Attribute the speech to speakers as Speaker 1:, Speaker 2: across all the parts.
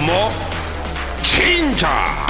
Speaker 1: もチンジャー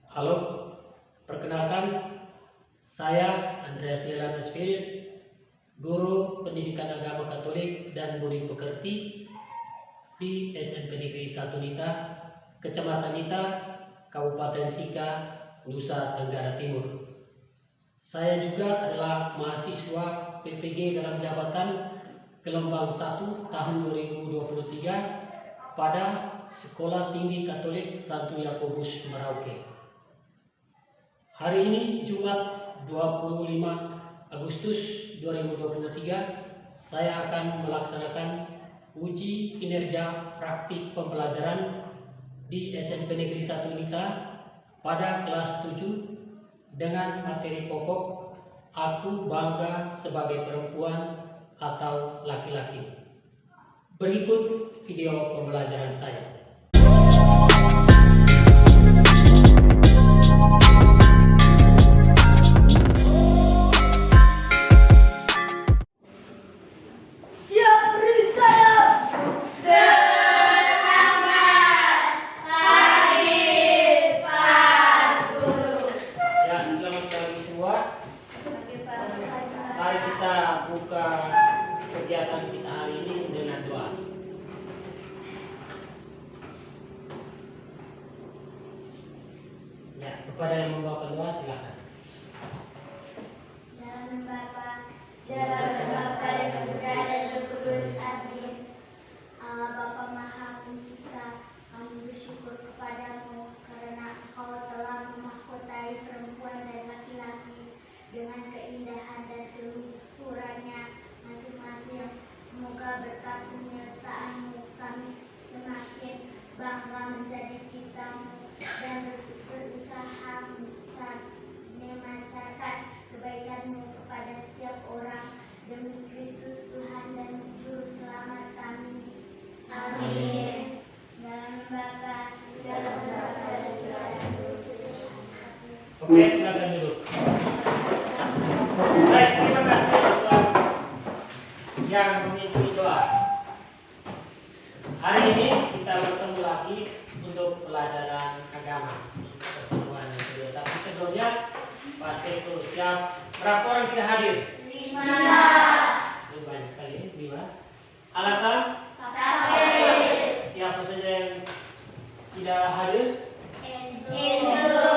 Speaker 2: Halo, perkenalkan, saya Andreas Lelanus Philip, Guru Pendidikan Agama Katolik dan Budi Pekerti di SMP Negeri 1 Nita, Kecamatan Nita, Kabupaten Sika, Nusa Tenggara Timur. Saya juga adalah mahasiswa PPG dalam jabatan Gelombang 1 tahun 2023 pada Sekolah Tinggi Katolik Santo Yakobus Merauke. Hari ini Jumat 25 Agustus 2023 saya akan melaksanakan uji kinerja praktik pembelajaran di SMP Negeri 1 Nita pada kelas 7 dengan materi pokok Aku Bangga Sebagai Perempuan atau Laki-laki. Berikut video pembelajaran saya. Mari kita buka kegiatan kita hari ini dengan doa. Ya, kepada yang membawakan doa silakan.
Speaker 3: Dalam Bapa, dalam Bapa dan Putra dan Roh Kudus. Amin. Allah Bapa Maha Pencipta, kami bersyukur kepadamu karena Engkau telah memahkotai perempuan dan laki-laki dengan keindahan dan keluhurannya masing-masing. Semoga berkat penyertaanmu kami semakin bangga menjadi ciptamu dan berusaha memancarkan kebaikanmu kepada setiap orang demi Kristus Tuhan dan Juru Selamat kami. Amin. Dalam Bapa, dalam Bapa dan Putra dan Roh Kudus.
Speaker 2: Oke, silakan duduk. Baik, terima kasih Tuhan yang mengikuti doa. Hari ini kita bertemu lagi untuk pelajaran agama pertemuan yang kedua. Tapi sebelumnya Pak Ceko siap. Berapa orang tidak hadir?
Speaker 3: 5.
Speaker 2: Ini banyak sekali, 5. Alasan?
Speaker 3: Sakit.
Speaker 2: Siapa saja yang tidak hadir?
Speaker 3: Enzo.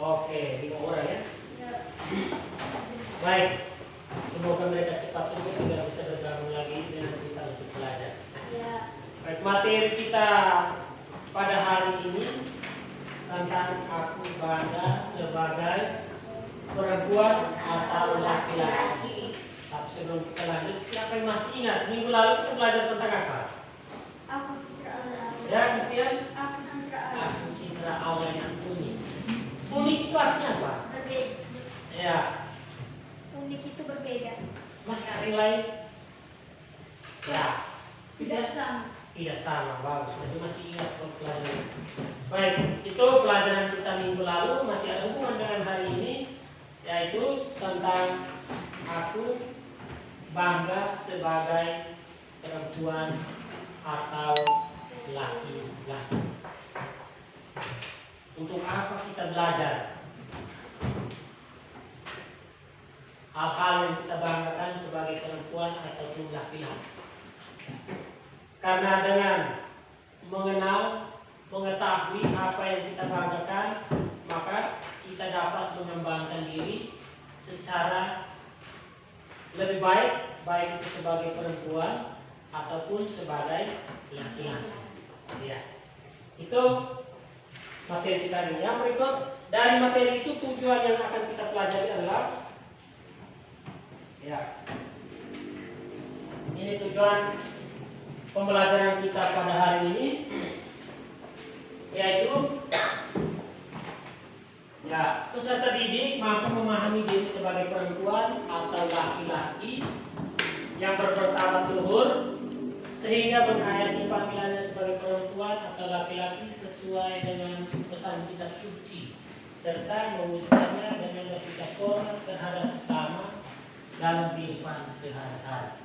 Speaker 2: Oke, 5 orang ya. Baik, semoga mereka cepat sembuh sehingga bisa bergabung lagi dengan kita untuk belajar. Baik, materi kita pada hari ini tentang aku bangga sebagai perempuan atau laki-laki. Tapi sebelum kita lanjut, siapa yang masih ingat minggu lalu kita belajar tentang apa?
Speaker 3: Aku citra Allah.
Speaker 2: Ya, Christian?
Speaker 3: Aku citra Allah.
Speaker 2: Aku citra Allah yang unik. Unik itu artinya apa?
Speaker 3: Berbeda.
Speaker 2: Ya,
Speaker 3: Unik itu berbeda.
Speaker 2: masih ada yang lain? Ya,
Speaker 3: Tidak sama.
Speaker 2: tidak sama, bagus. Nanti masih ingat pelajaran. Baik, itu pelajaran kita minggu lalu masih ada hubungan dengan hari ini, yaitu tentang aku bangga sebagai perempuan atau laki-laki. Untuk apa kita belajar? Hal-hal yang kita banggakan sebagai perempuan ataupun laki-laki. Karena dengan mengetahui apa yang kita banggakan, maka kita dapat mengembangkan diri secara lebih baik, baik itu sebagai perempuan ataupun sebagai laki-laki. Ya, itu materi kita ini. Yang berikut dari materi itu tujuan yang akan kita pelajari adalah ya. Ini tujuan pembelajaran kita pada hari ini, yaitu ya, peserta didik mampu memahami diri sebagai perempuan atau laki-laki yang bermartabat luhur sehingga menghayati panggilannya sebagai perempuan atau laki-laki sesuai dengan pesan kitab suci serta mewujudkannya dengan bersikap hormat terhadap sesama dalam kehidupan sehari-hari.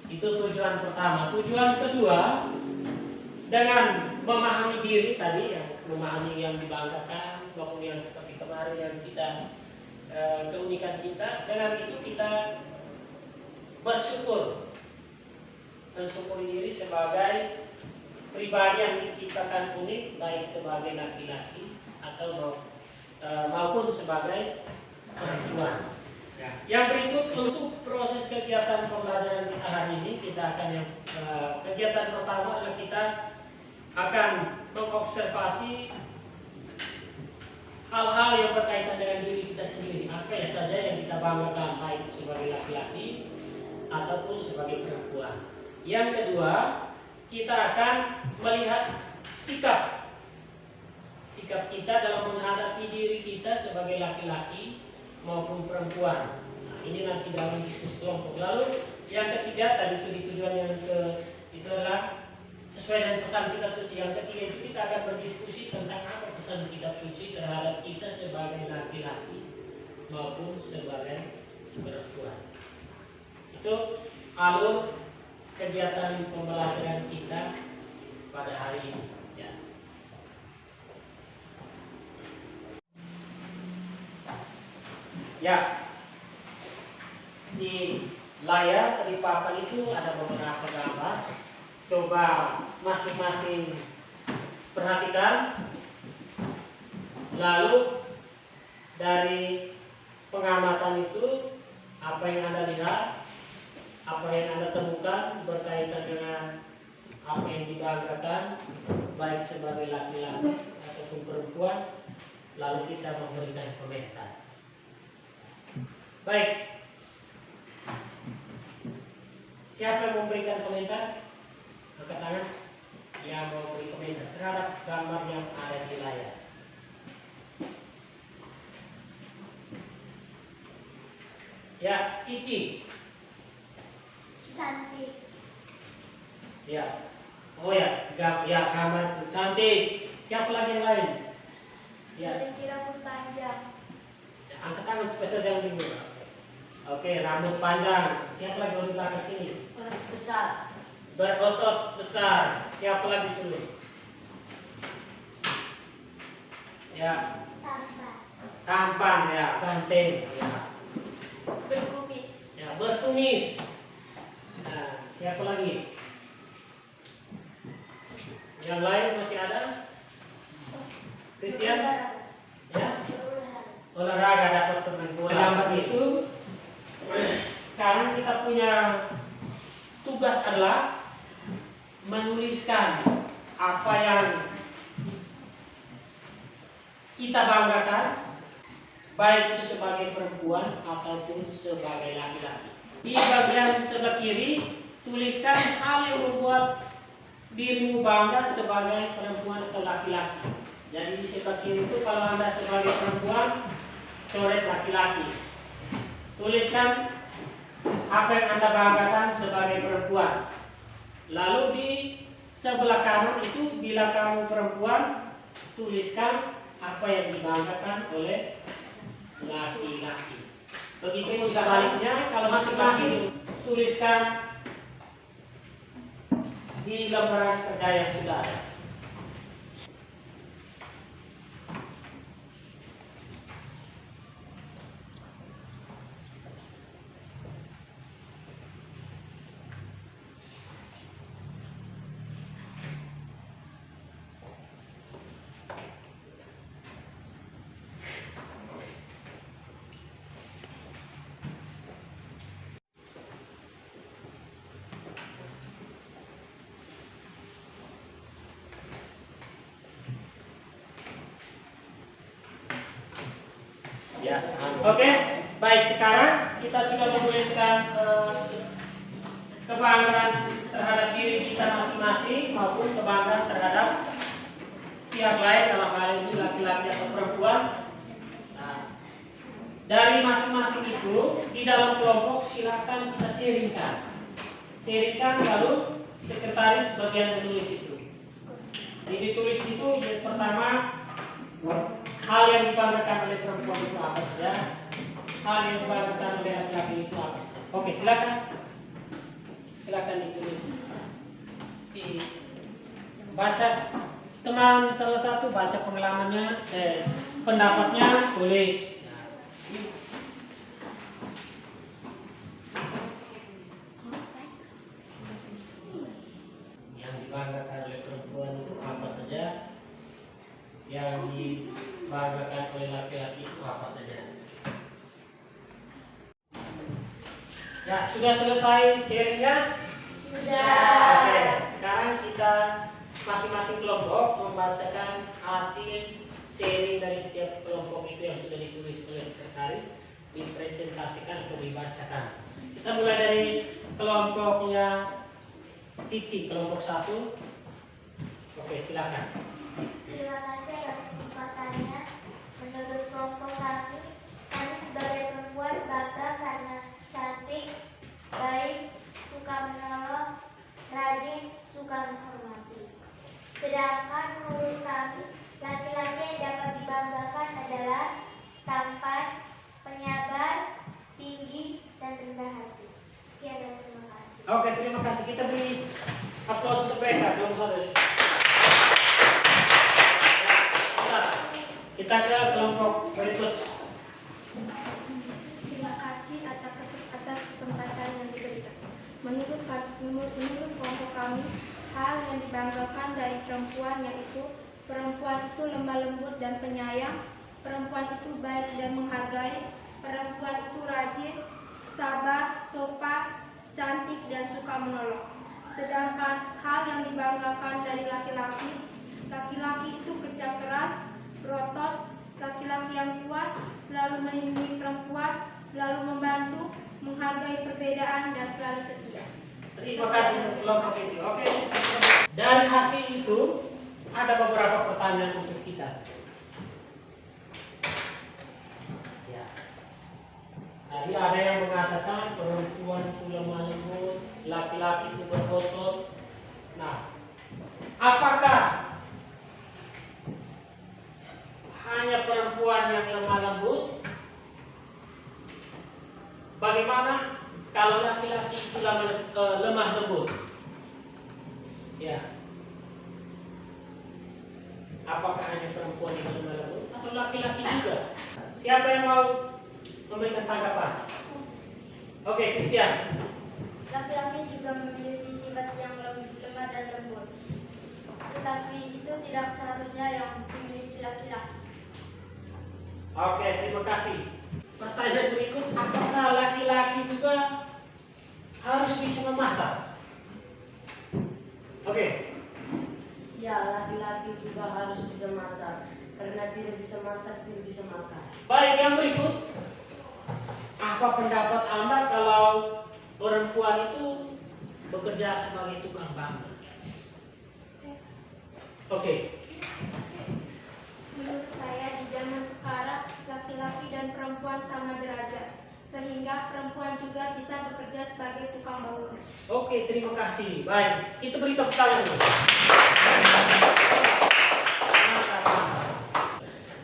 Speaker 2: Itu tujuan pertama. Tujuan kedua, dengan memahami diri tadi, yang memahami yang dibanggakan maupun yang seperti kemarin yang kita keunikan kita, dengan itu kita bersyukur, mensyukuri diri sebagai pribadi yang diciptakan unik, baik sebagai laki-laki atau maupun sebagai perempuan. Ya. Yang berikut untuk proses kegiatan pembelajaran kita hari ini, kita akan kegiatan pertama adalah kita akan mengobservasi hal-hal yang berkaitan dengan diri kita sendiri. Apa saja yang kita banggakan baik sebagai laki-laki ataupun sebagai perempuan. Yang kedua, kita akan melihat sikap kita dalam menghadapi diri kita sebagai laki-laki maupun perempuan. Nah, ini nanti dalam diskusi kelompok. Lalu yang ketiga, tadi tujuan yang itu adalah sesuai dengan pesan kitab suci. Yang ketiga itu kita akan berdiskusi tentang apa pesan kitab suci terhadap kita sebagai laki-laki maupun sebagai perempuan. Itu alur kegiatan pembelajaran kita pada hari ini. Ya. Ya, di layar di papan itu ada beberapa gambar. Coba masing-masing perhatikan. Lalu dari pengamatan itu apa yang Anda lihat, apa yang Anda temukan berkaitan dengan apa yang dibanggakan baik sebagai laki-laki ataupun perempuan, lalu kita memberikan komentar. Baik. Siapa yang memberikan komentar? Angkat tangan yang mau beri komentar terhadap gambar yang ada di layar. Ya, Cici.
Speaker 3: Cantik.
Speaker 2: Ya. Oh ya, gambar itu cantik. Siapa lagi yang lain? Ya.
Speaker 3: Memiliki rambut panjang.
Speaker 2: Angkat tangan spesial yang minggu. Oke, rambut panjang. Siapa lagi di belakang sini?
Speaker 3: Berotot besar.
Speaker 2: Berotot besar. Siapa lagi dulu? Ya.
Speaker 3: Tampan.
Speaker 2: Tampan ya, ganteng ya.
Speaker 3: Berkumis.
Speaker 2: Ya, berkumis. Nah, siapa lagi? Yang lain masih ada? Christian? Ya. Olahraga dapat bermain bola. Gambar itu sekarang kita punya tugas adalah menuliskan apa yang kita banggakan, baik itu sebagai perempuan ataupun sebagai laki-laki. Di bagian sebelah kiri, tuliskan hal yang membuat dirimu bangga sebagai perempuan atau laki-laki. Jadi di sebelah kiri itu kalau Anda sebagai perempuan, coret laki-laki. Tuliskan apa yang Anda banggakan sebagai perempuan. Lalu di sebelah kanan itu bila kamu perempuan, tuliskan apa yang dibanggakan oleh laki-laki. Begitu sebaliknya, kalau masing-masing tuliskan di lembaran kerja yang sudah ada. Ya. Oke, baik, sekarang kita sudah menuliskan kebanggaan terhadap diri kita masing-masing maupun kebanggaan terhadap pihak lain, dalam hal ini laki-laki atau perempuan. Nah, dari masing-masing itu di dalam kelompok silakan kita sharingkan lalu sekretaris bagian menulis itu. Jadi ditulis itu yang pertama, hal yang dibanggakan oleh perempuan itu apa saja, hal yang dibanggakan oleh laki-laki itu apa saja. Oke, silakan ditulis, dibaca. Teman salah satu baca pengalamannya, pendapatnya tulis. Yang dibanggakan oleh perempuan itu apa saja, yang dibanggakan oleh laki-laki itu apa saja. Ya, sudah selesai sharingnya?
Speaker 3: Sudah.
Speaker 2: Oke, sekarang kita masing-masing kelompok membacakan hasil sharing dari setiap kelompok itu yang sudah ditulis oleh sekretaris, dipresentasikan atau dibacakan. Kita mulai dari kelompoknya Cici, kelompok 1. Oke, silakan.
Speaker 3: Terima kasih atas kesempatannya. Menurut kelompok kami sebagai perempuan bangga karena cantik, baik, suka menolong, rajin, suka menghormati. Sedangkan menurut kami, laki-laki yang dapat dibanggakan adalah tampan, penyabar, tinggi, dan rendah hati. Sekian dan terima kasih.
Speaker 2: Oke, terima kasih. Kita beri aplaus untuk mereka. Kita ke kelompok berikut.
Speaker 4: Terima kasih atas kesempatan yang diberikan. Menurut kelompok kami, hal yang dibanggakan dari perempuan yaitu perempuan itu lemah lembut dan penyayang, perempuan itu baik dan menghargai, perempuan itu rajin, sabar, sopan, cantik dan suka menolong. Sedangkan hal yang dibanggakan dari laki-laki itu kerja keras, berotot, laki-laki yang kuat, selalu melindungi perempuan, selalu membantu, menghargai perbedaan dan selalu setia.
Speaker 2: Terima kasih untuk kelompok itu. Oke. Dari hasil itu ada beberapa pertanyaan untuk kita. Ya. Tadi ada yang mengatakan perempuan itu lemah lembut, laki-laki itu berotot. Nah, apakah hanya perempuan yang lemah lembut? Bagaimana kalau laki-laki itu lemah lembut? Ya. Apakah hanya perempuan yang lemah lembut atau laki-laki juga? Siapa yang mau memberikan tanggapan? Oke, Christian.
Speaker 3: Laki-laki juga memiliki sifat yang lemah dan lembut. Tetapi itu tidak seharusnya yang dimiliki laki-laki.
Speaker 2: Oke, terima kasih. Pertanyaan berikut, apakah laki-laki juga harus bisa memasak? Oke.
Speaker 5: Ya, laki-laki juga harus bisa masak. Karena tidak bisa masak, tidak bisa makan.
Speaker 2: Baik, yang berikut. Apa pendapat Anda kalau perempuan itu bekerja sebagai tukang bangun? Oke.
Speaker 4: Menurut saya di zaman sekarang laki-laki dan perempuan sama derajat, sehingga perempuan juga bisa bekerja sebagai tukang bangunan.
Speaker 2: Oke, terima kasih. Baik, kita beri tepuk tangan dulu.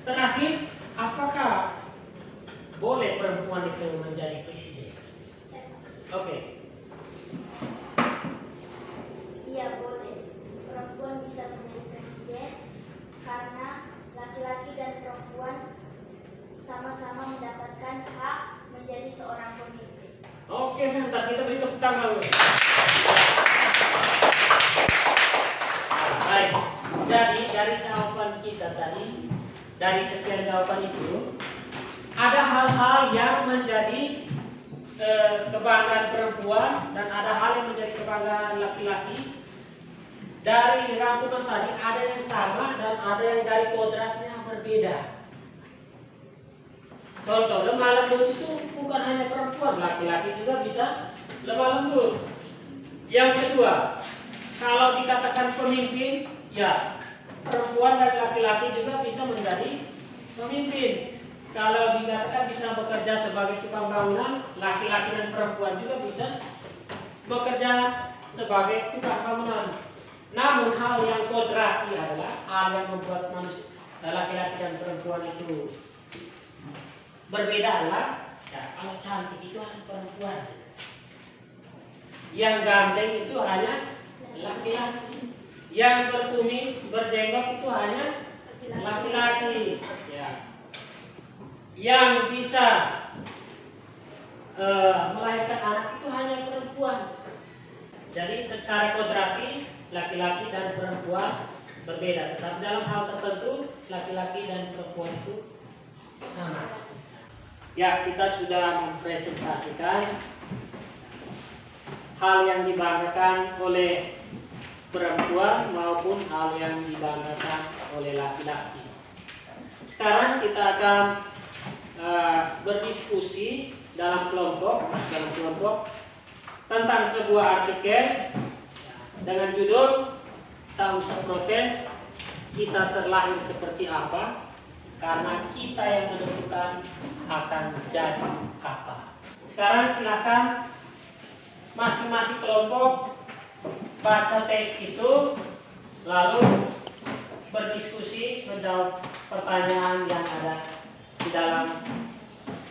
Speaker 2: Terakhir, apakah boleh perempuan itu menjadi presiden? Oke.
Speaker 3: Iya boleh. Perempuan bisa menjadi presiden karena laki-laki dan perempuan sama-sama mendapatkan hak menjadi seorang pemimpin.
Speaker 2: Oke, mantap. Kita beri tepuk tangan dulu. Baik. Jadi dari jawaban kita tadi, dari sekian jawaban itu, ada hal-hal yang menjadi kebanggaan perempuan dan ada hal yang menjadi kebanggaan laki-laki. Dari rangkuman tadi ada yang sama dan ada yang dari kodratnya berbeda. Contoh, lemah lembut itu bukan hanya perempuan, laki-laki juga bisa lemah lembut. Yang kedua, kalau dikatakan pemimpin, ya perempuan dan laki-laki juga bisa menjadi pemimpin. Kalau dikatakan bisa bekerja sebagai tukang bangunan, laki-laki dan perempuan juga bisa bekerja sebagai tukang bangunan. Namun hal yang kodrati adalah hal yang membuat manusia laki-laki dan perempuan itu berbeda adalah ya, kalau cantik itu hanya perempuan. Yang ganteng itu hanya laki-laki. Yang berkumis, berjenggot itu hanya laki-laki. Ya. Yang bisa melahirkan anak itu hanya perempuan. Jadi secara kodrati laki-laki dan perempuan berbeda, tetapi dalam hal tertentu laki-laki dan perempuan itu sama. Ya, kita sudah mempresentasikan hal yang dibanggakan oleh perempuan maupun hal yang dibanggakan oleh laki-laki. Sekarang kita akan berdiskusi dalam kelompok tentang sebuah artikel dengan judul "Tak usah protes, kita terlahir seperti apa, karena kita yang menentukan akan jadi apa." Sekarang silakan masing-masing kelompok baca teks itu, lalu berdiskusi menjawab pertanyaan yang ada di dalam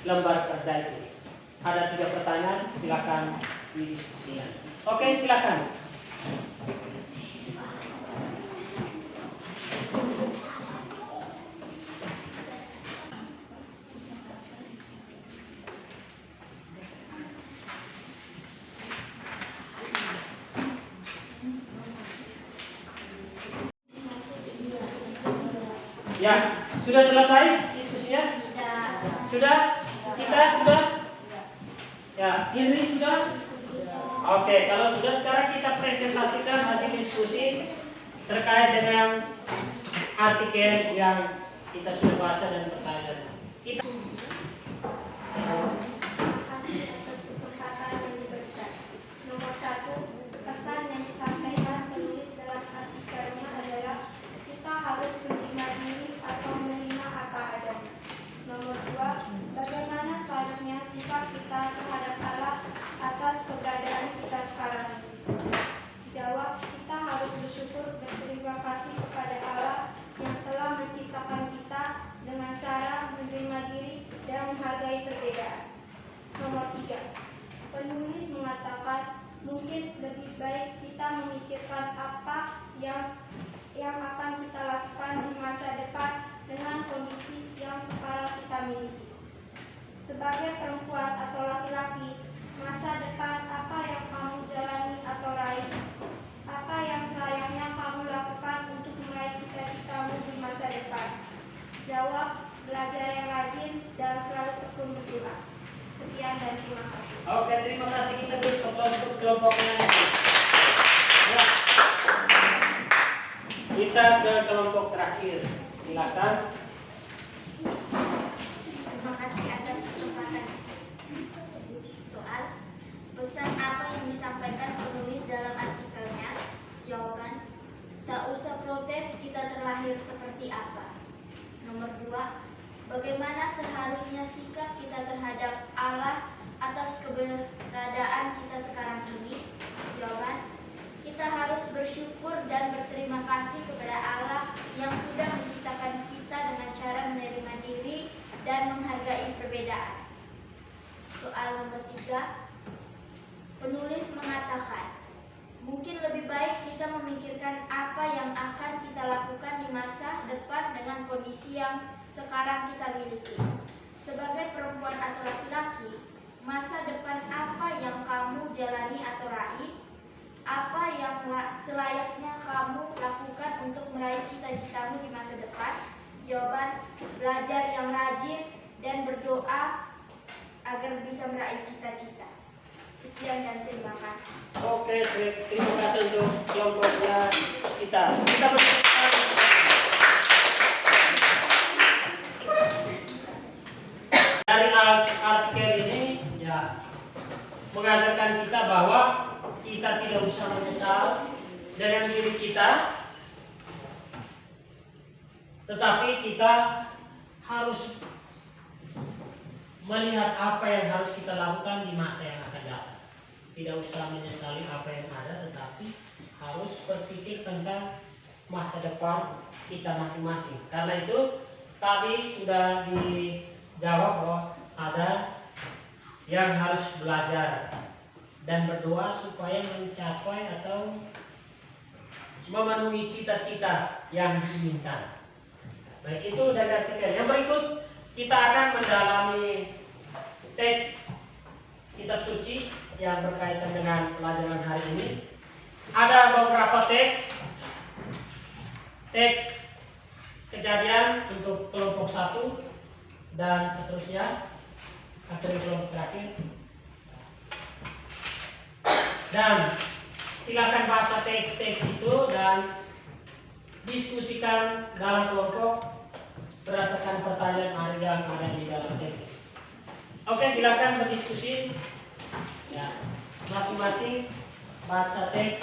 Speaker 2: lembar kerja itu. Ada 3 pertanyaan, silakan didiskusikan. Oke, silakan. Ya, sudah selesai diskusinya? Sudah? Cita sudah? Ya, Henry sudah? Oke, kalau sudah sekarang kita presentasikan hasil diskusi terkait dengan artikel yang kita sudah bahas dan pertanyaan. Kita
Speaker 4: Nomor 1, pesan yang disampaikan penulis dalam artikelnya adalah kita harus menerima diri atau menerima apa adanya. Nomor 2, bagaimana seharusnya sifat kita terhadap Allah atas keberadaan kita sekarang ini. Jawab, kita harus bersyukur dan berterima kasih kepada Allah yang telah menciptakan kita dengan cara menerima diri dan menghargai perbedaan. Nomor 3, penulis mengatakan mungkin lebih baik kita memikirkan apa yang akan kita lakukan di masa depan dengan kondisi yang sekarang kita miliki. Sebagai perempuan atau laki-laki, masa depan apa yang kamu jalani atau raih? Apa yang selayaknya kamu lakukan untuk meraih cita-citamu di masa depan? Jawab, belajar yang rajin dan selalu tekun berdoa. Sekian dan terima kasih.
Speaker 2: Oke, terima kasih. Kita ke kelompoknya. Ya. Kita ke kelompok terakhir. Silakan.
Speaker 3: Terima kasih atas kesempatan. Soal, pesan apa yang disampaikan penulis dalam artikelnya? Jawaban, tak usah protes, kita terlahir seperti apa. Nomor 2, bagaimana seharusnya sikap kita terhadap Allah atas keberadaan kita sekarang ini? Jawaban, kita harus bersyukur dan berterima kasih kepada Allah yang sudah menciptakan kita dengan cara menerima diri dan menghargai perbedaan. Soal nomor 3, penulis mengatakan, mungkin lebih baik kita memikirkan apa yang akan kita lakukan di masa depan dengan kondisi yang sekarang kita miliki. Sebagai perempuan atau laki-laki, masa depan apa yang kamu jalani atau raih? Apa yang selayaknya kamu lakukan untuk meraih cita-citamu di masa depan? Jawaban, belajar yang rajin dan berdoa agar bisa meraih cita-cita. Sekian dan terima kasih.
Speaker 2: Oke, terima kasih untuk kelompoknya kita. Kita berbicara. Dan mengajarkan kita bahwa kita tidak usah menyesal dengan diri kita, tetapi kita harus melihat apa yang harus kita lakukan di masa yang akan datang. Tidak usah menyesali apa yang ada, tetapi harus berpikir tentang masa depan kita masing-masing. Karena itu tadi sudah dijawab bahwa ada yang harus belajar dan berdoa supaya mencapai atau memenuhi cita-cita yang diinginkan. Baik, itu dari artikel. Yang berikut kita akan mendalami teks kitab suci yang berkaitan dengan pelajaran hari ini. Ada beberapa teks Kejadian untuk kelompok 1 dan seterusnya sampai kelompok terakhir. Dan silakan baca teks-teks itu dan diskusikan dalam kelompok berdasarkan pertanyaan yang ada di dalam teks. Oke, silakan berdiskusi. Ya, masing-masing baca teks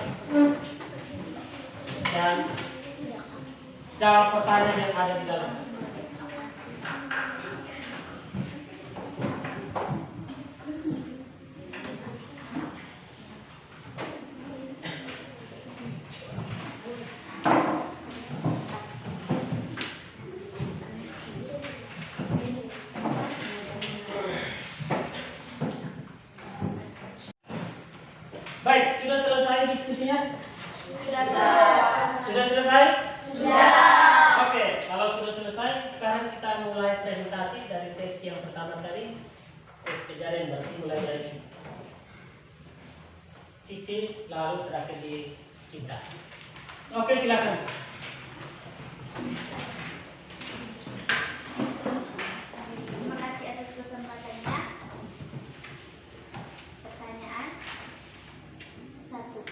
Speaker 2: dan jawab pertanyaan yang ada di dalam. Baik, sudah selesai diskusinya? Sudah selesai? Oke, kalau sudah selesai, sekarang kita mulai presentasi dari teks yang pertama tadi. Teks Kejadian, berarti mulai dari Cici, lalu terakhir di Cinta. Oke, silakan.
Speaker 3: Terima kasih atas kesempatannya. Pertanyaan 1.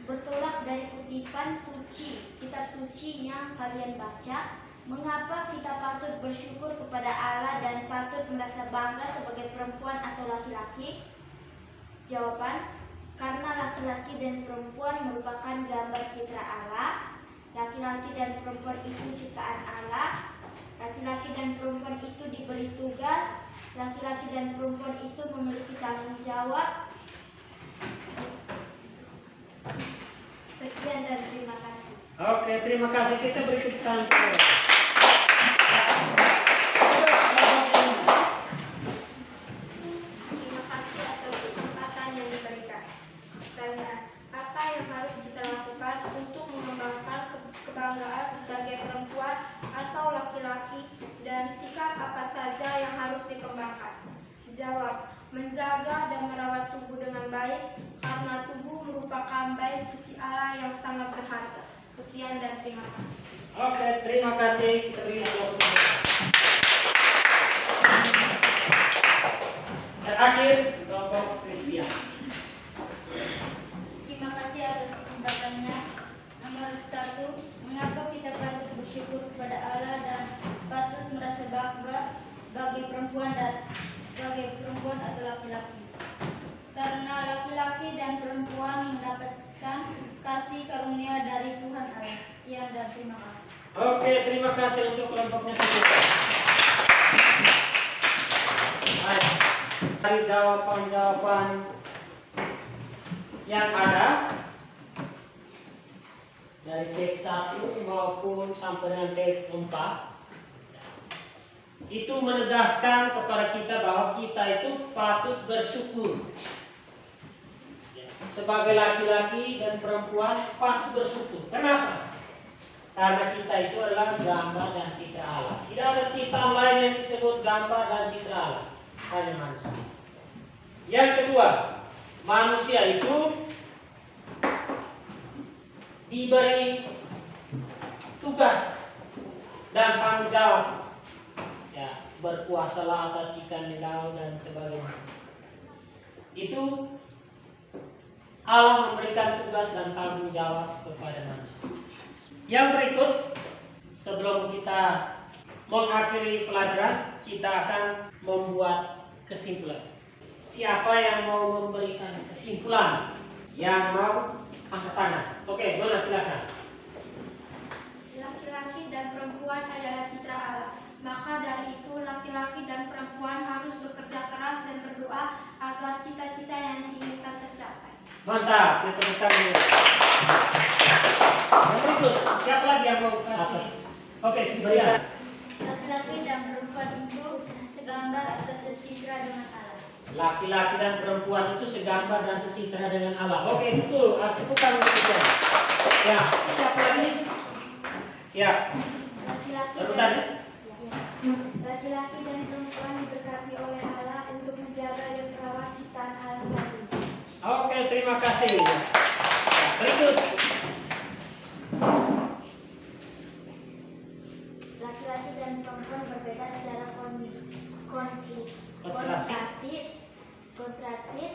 Speaker 3: Bertolak dari kutipan suci, kitab suci yang kalian baca, mengapa kita patut bersyukur kepada Allah dan patut merasa bangga sebagai perempuan atau laki-laki? Jawaban: karena laki-laki dan perempuan merupakan gambar citra Allah. Laki-laki dan perempuan itu ciptaan Allah. Laki-laki dan perempuan itu diberi tugas. Laki-laki dan perempuan itu memiliki tanggung jawab. Sekian dan terima kasih.
Speaker 2: Oke, terima kasih. Kita beri tepuk tangan.
Speaker 4: Terima kasih atas kesempatan yang diberikan. Pertanyaan: apa yang harus kita lakukan untuk mengembangkan kebanggaan sebagai perempuan atau laki-laki, dan sikap apa saja yang harus dikembangkan? Jawab: menjaga dan merawat tubuh dengan baik, karena tubuh merupakan bait suci Allah yang sangat berharga. Sekian dan terima kasih.
Speaker 2: Oke, terima kasih. Kita beri aplaus. Terakhir, kelompok Kristian.
Speaker 3: Terima kasih atas kesempatannya. Nomor 1, mengapa kita patut bersyukur kepada Allah dan patut merasa bangga sebagai perempuan atau laki-laki? Karena laki-laki dan perempuan mendapatkan kasih karunia dari Tuhan Allah. Sekian dan terima kasih.
Speaker 2: Oke, terima kasih untuk kelompoknya. Baik, dari jawaban-jawaban yang ada dari teks 1 maupun sampai dengan teks 4, itu menegaskan kepada kita bahwa kita itu patut bersyukur. Sebagai laki-laki dan perempuan patut bersyukur. Kenapa? Karena kita itu adalah gambar dan citra Allah. Tidak ada ciptaan lain yang disebut gambar dan citra Allah, hanya manusia. Yang kedua, manusia itu diberi tugas dan tanggung jawab. Ya, berkuasalah atas ikan di laut dan sebagainya. Itu Allah memberikan tugas dan tanggung jawab kepada manusia. Yang berikut, sebelum kita mengakhiri pelajaran, kita akan membuat kesimpulan. Siapa yang mau memberikan kesimpulan? Yang mau angkat tangan. Oke, mana silakan.
Speaker 4: Laki-laki dan perempuan adalah citra Allah. Maka dari itu laki-laki dan perempuan harus bekerja keras dan berdoa agar cita-cita yang diinginkan tercapai.
Speaker 2: Mantap, kita tekan dulu. Yang berikut, siapa lagi yang mau kasih? Oke, Christian.
Speaker 3: Laki-laki dan perempuan itu segambar atau secitra dengan Allah.
Speaker 2: Laki-laki dan perempuan itu segambar dan secitra dengan Allah. Oke, betul. Bukan Christian. Ya, siapa lagi? Ya,
Speaker 3: Laki-laki
Speaker 2: rebutan ya?
Speaker 4: Laki-laki dan perempuan diberkati oleh Allah untuk menjaga dan merawat ciptaan Allah tadi.
Speaker 2: Oke, terima kasih. Ya, berikut.
Speaker 3: Laki-laki dan perempuan berbeda secara kontradiktif,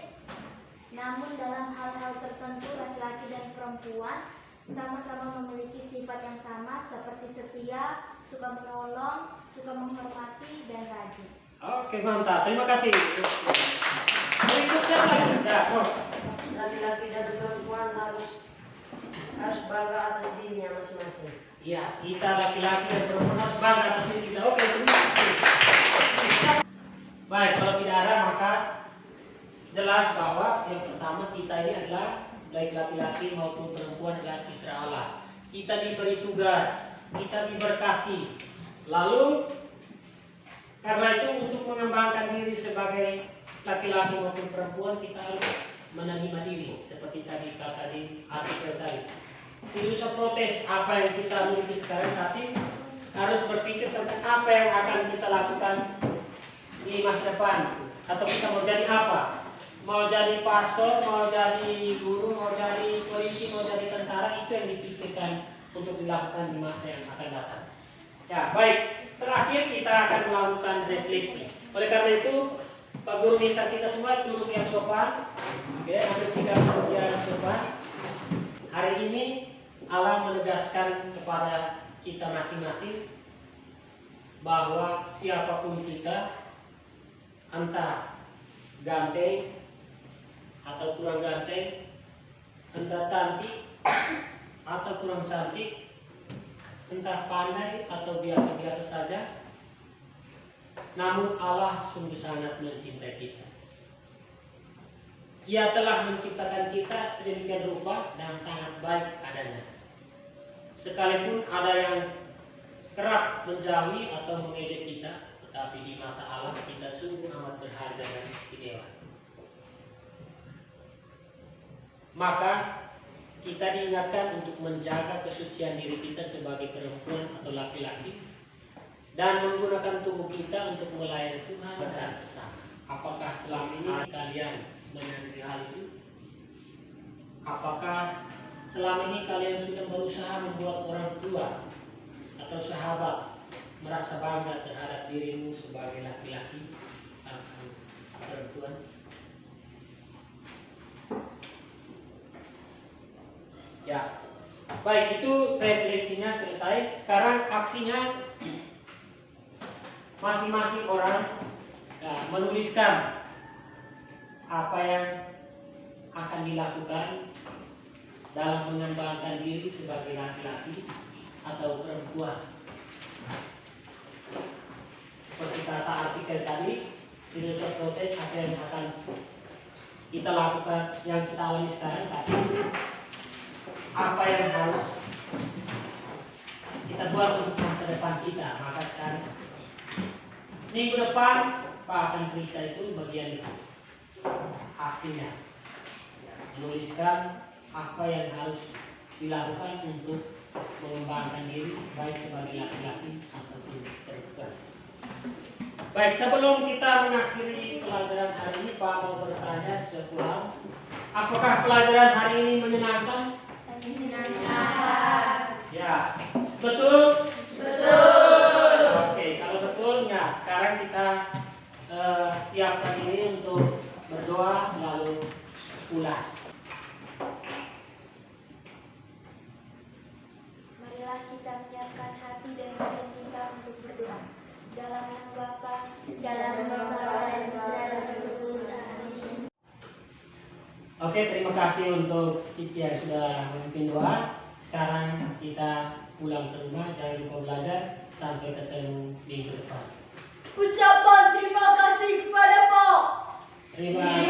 Speaker 3: namun dalam hal-hal tertentu laki-laki dan perempuan sama-sama memiliki sifat yang sama seperti setia, suka menolong, suka menghormati, dan rajin.
Speaker 2: Oke, mantap. Terima kasih. Berikutnya lagi. Ya,
Speaker 5: Laki-laki dan perempuan harus bangga atas dirinya masing-masing.
Speaker 2: ya, kita laki-laki dan perempuan harus bangga atas diri kita. Oke, terima kasih. Baik, kalau tidak ada maka jelas bahwa yang pertama kita ini adalah baik laki-laki maupun perempuan adalah citra Allah. Kita diberi tugas, kita diberkati. Lalu karena itu untuk mengembangkan diri sebagai laki-laki maupun perempuan kita harus menerima diri seperti tadi artikel tadi. Tidak usah protes apa yang kita miliki sekarang, tapi harus berpikir tentang apa yang akan kita lakukan di masa depan. Atau kita mau jadi apa? Mau jadi pastor, mau jadi guru, mau jadi polisi, mau jadi tentara, itu yang dipikirkan untuk dilakukan di masa yang akan datang. Ya, baik. Terakhir kita akan melakukan refleksi. Oleh karena itu, Pak Guru minta kita semua duduk yang sopan. Oke, ambil sikap duduk yang sopan. Hari ini Allah menegaskan kepada kita masing-masing bahwa siapapun kita, entah ganteng atau kurang ganteng, entah cantik atau kurang cantik, entah pandai atau biasa-biasa saja, namun Allah sungguh sangat mencintai kita. Ia telah menciptakan kita sedemikian rupa dan sangat baik adanya. Sekalipun ada yang kerap menjauhi atau mengejek kita, tetapi di mata Allah kita sungguh amat berharga dan istimewa. Maka kita diingatkan untuk menjaga kesucian diri kita sebagai perempuan atau laki-laki dan menggunakan tubuh kita untuk melayani Tuhan dan sesama. Apakah selama ini kalian menyadari hal itu? Apakah selama ini kalian sudah berusaha membuat orang tua atau sahabat merasa bangga terhadap dirimu sebagai laki-laki atau perempuan? Ya, baik, itu refleksinya selesai. Sekarang aksinya masing-masing orang menuliskan apa yang akan dilakukan dalam mengembangkan diri sebagai laki-laki atau perempuan. Seperti kata artikel tadi, tidak usah protes apa yang akan kita lakukan, yang kita alami sekarang, tapi apa yang harus kita buat untuk masa depan kita. Maka sekarang minggu depan Pak akan periksa itu bagian aksinya, menuliskan apa yang harus dilakukan untuk mengembangkan diri baik sebagai laki-laki ataupun perempuan. Baik, sebelum kita mengakhiri pelajaran hari ini, Pak mau bertanya sesuatu hal. Apakah pelajaran hari ini menyenangkan? Ya, betul? Betul. Oke, kalau betul, ya sekarang kita siapkan diri untuk berdoa lalu pulang.
Speaker 4: Marilah kita menyiapkan hati dan badan kita untuk berdoa. Dalam nama Bapa,
Speaker 3: dalam nama Bapa dan Putra dan Roh Kudus. Amin.
Speaker 2: Oke, terima kasih untuk Cici yang sudah memimpin doa. Sekarang kita pulang ke rumah, jangan lupa belajar. Sampai ketemu minggu depan.
Speaker 5: Ucapan terima kasih kepada Pak.
Speaker 2: Terima